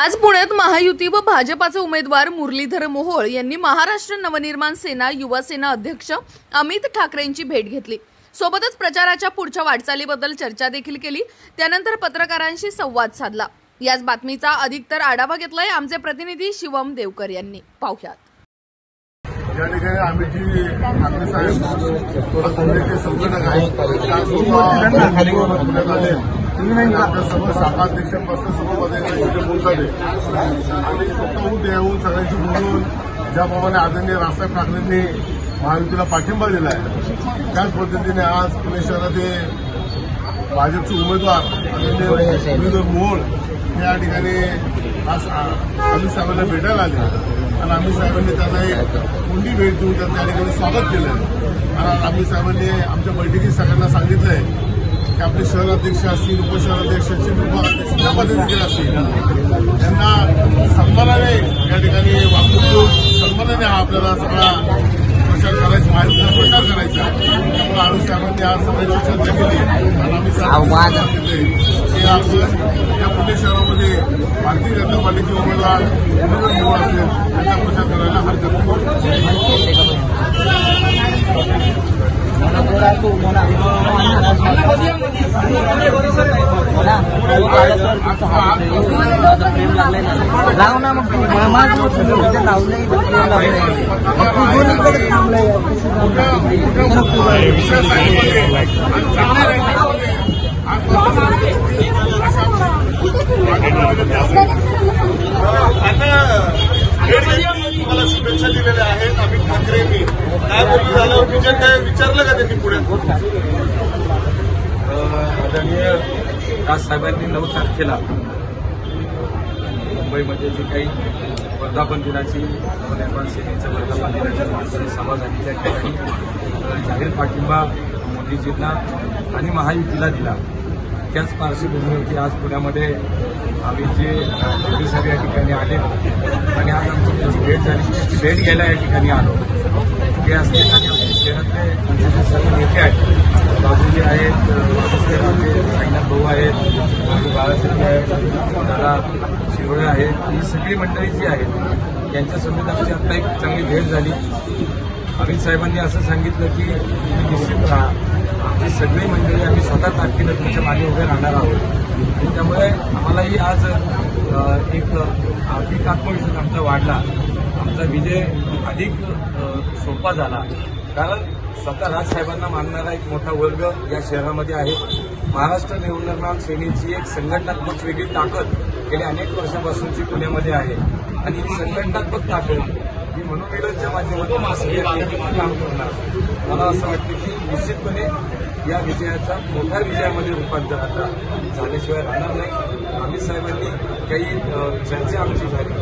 आज पुण्यात महायुती व भाजपाचे उमेदवार मुरलीधर मोहोळ यांनी महाराष्ट्र नवनिर्माण सेना युवा सेना अध्यक्ष अमित ठाकरेंची भेट घेतली। सोबतच प्रचाराच्या पुढच्या वाटचालीबद्दल चर्चा देखील केली। त्यानंतर पत्रकारांशी संवाद साधला। याच बातमीचा अधिकतर आढावा घेतलाय आमचे प्रतिनिधी शिवम देवकर यांनी। पाहूयात। या ठिकाणी आम्ही ठाकरे साहेब काँग्रेसचे संघटक आहेत आपल्या सर्व शाखाध्यक्षांपासून सर्व पदाधिकारी बोलतात आणि स्वतःहून येऊन सगळ्यांशी बोलून ज्याप्रमाणे आदरणीय राजसाहेब ठाकरेंनी महायुतीला पाठिंबा दिला आहे त्याच पद्धतीने आज पुणे शहराचे भाजपचे उमेदवार आदरणीय मुरलीधर मोहोळ या ठिकाणी आज अमित साहेबांना भेटायला आले आणि अमित साहेबांनी त्यांना एक कुंडी भेट देऊन त्या ठिकाणी स्वागत केलं आणि अमित साहेबांनी आमच्या बैठकीत सगळ्यांना सांगितलंय की आपले शहराध्यक्ष असतील उपशहराध्यक्ष असतील विभागाध्यक्ष ज्या पद्धतीने असतील त्यांना सन्मानाने या ठिकाणी वागणूक देऊन सन्मानाने हा आपल्याला सगळा प्रचार करायचा माहितीचा प्रचार करायचा त्यामुळे अमित साहेबांनी आज सगळ्यांची चर्चा केली आणि अमित साहेबांनी सांगितलंय की आपण या पुणे शहरामध्ये भारतीय जनता पार्टीचे उमेदवार निवड असेल त्यांचा प्रचार करायला हरकत तुम्हाला शुभेच्छा दिलेल्या आहेत अमित ठाकरेंनी काय बोलणं झालं म्हणजे काय विचारलं का त्यांनी पुढे आदरणीय राजसाहेबांनी 9 तारखेला मुंबईमध्ये जी काही वर्धापन दिनाची नवनिर्माण सेनेच्या वर्धापन दिनाची सभा झाली त्या ठिकाणी जाहीर पाठिंबा मोदीजींना आणि महायुतीला दिला। त्याच पार्श्वभूमीवरती आज पुण्यामध्ये आम्ही जे साहेब या ठिकाणी आले आणि आज आमची त्याची भेट झाली त्याची भेट घ्यायला या ठिकाणी आलो। ते असले आणि आमच्या शहरातले आमचे जे सर्व नेते आहेत बाबूजी आहेत साईनाथ भाऊ आहेत बाळासाहेब आहेत दादा शिरोळे आहेत ही सगळी मंडळी जी आहेत यांच्यासमोर आमची आता एक चांगली भेट झाली। अमित साहेबांनी असं सांगितलं की निश्चित राहा आमची सगळी मंडळी आम्ही स्वतः ताकदीनं तुमच्या मागे उभे राहणार आहोत त्यामुळे आम्हालाही आज एक आर्थिक आत्मविश्वास आमचा वाढला आमचा विजय अधिक सोपा झाला कारण स्वतः राजसाहेबांना मानणारा एक मोठा वर्ग या शहरामध्ये आहे। महाराष्ट्र नवनिर्माण सेनेची एक संघटनात्मक वेगळी ताकद गेल्या अनेक वर्षापासूनची पुण्यामध्ये आहे आणि ही संघटनात्मक ताकद ही मनोमिलनच्या माध्यमातून काम करणार मला असं वाटतं की निश्चितपणे या विजयाचा मोठ्या विजयामध्ये रूपांतर आता झाल्याशिवाय राहणार नाही। अमित साहेबांनी काही चर्चा आमची झाली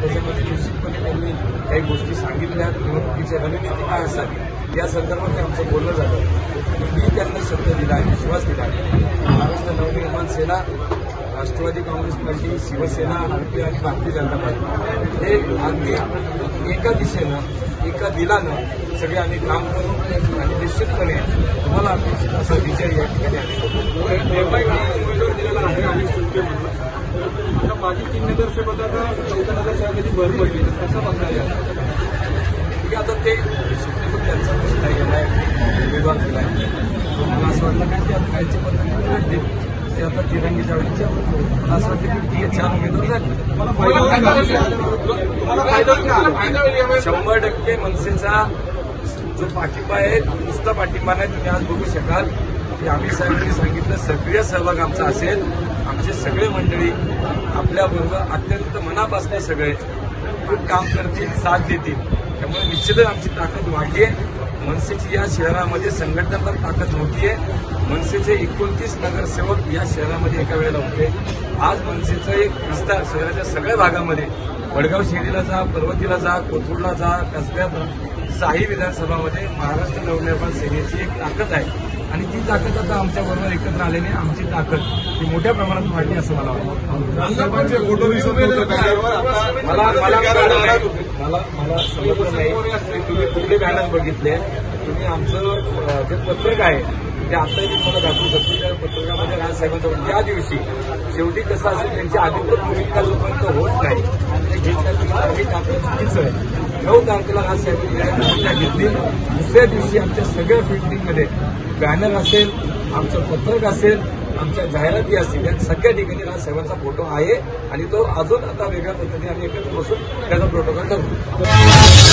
त्याच्यामध्ये निश्चितपणे त्यांनी काही गोष्टी सांगितल्या निवडणुकीची रणनीती काय असावी या संदर्भात आमचं बोलणं झालं। मी त्यांना शब्द दिला आहे विश्वास दिला आहे महाराष्ट्र नवनिर्माण सेना राष्ट्रवादी काँग्रेस पार्टी शिवसेना आरपी आणि भारतीय जनता पार्टी हे अगदी एका दिशेनं एका दिलानं सगळे आम्ही काम करू आणि निश्चितपणे तुम्हाला अपेक्षित असा विजय या ठिकाणी आता माझी 3 नगरसेवकांना 14 नगरसेवकांची भर पडली कसं बघायला आता ते त्यांचा उमेदवार दिला आहे मला असं वाटलं काय की आता कायच्या पद्धतीने ते आता तिरंगीच्या वेळीच्या मला असं वाटतं की ती 4 उमेदवार झाले 100% मनसेचा जो पाठिंबा आहे नुसता पाठिंबा नाही तुम्ही आज बघू शकाल की अमित साहेबांनी सांगितलं सक्रिय सहभाग आमचा असेल आमचे सगळे मंडळी आपल्याबरोबर अत्यंत मनापासून सगळे काम करतील साथ देतील त्यामुळे निश्चितच आमची ताकद वाढली आहे। मनसेची या शहरामध्ये संघटनात्मक ताकद मोठी आहे। मनसेचे 29 नगरसेवक या शहरामध्ये एका वेळेला होते। आज मनसेचा एक विस्तार शहराच्या सगळ्या भागामध्ये वडगाव शेरीला जा पर्वतीला जा कोथरूडला जा कसब्यात 6 विधानसभामध्ये महाराष्ट्र नवनिर्माण सेनेची एक ताकद आहे आणि ती ताकद आता आमच्याबरोबर एकत्र आल्याने आमची ताकद ही मोठ्या प्रमाणात वाढली असं मला वाटतं। मला समजलं नाही तुम्ही कुठले बॅनर बघितले तुम्ही आमचं जे पत्रक आहे म्हणजे आत्ताही मी तुम्हाला दाखवू शकतो त्या पत्रकामध्ये राजसाहेबांचं त्या दिवशी शेवटी कसं असेल त्यांची अधिकृत भूमिका जोपर्यंत होत नाही ते घेतल्यानंतर टाकलं चुकीचं आहे. 9 तारखेला राजसाहेबांनी भूमिका घेतली. दुसऱ्या दिवशी आमच्या सगळ्या फिल्डिंगमध्ये बॅनर असेल, आमचं पत्रक असेल, आमच्या जाहिराती असतील, या सगळ्या ठिकाणी राजसाहेबांचा फोटो आहे आणि तो अजून आता वेगळ्या पद्धतीने आम्ही एकत्र बसून त्याचा प्रोटोकॉल ठरवू.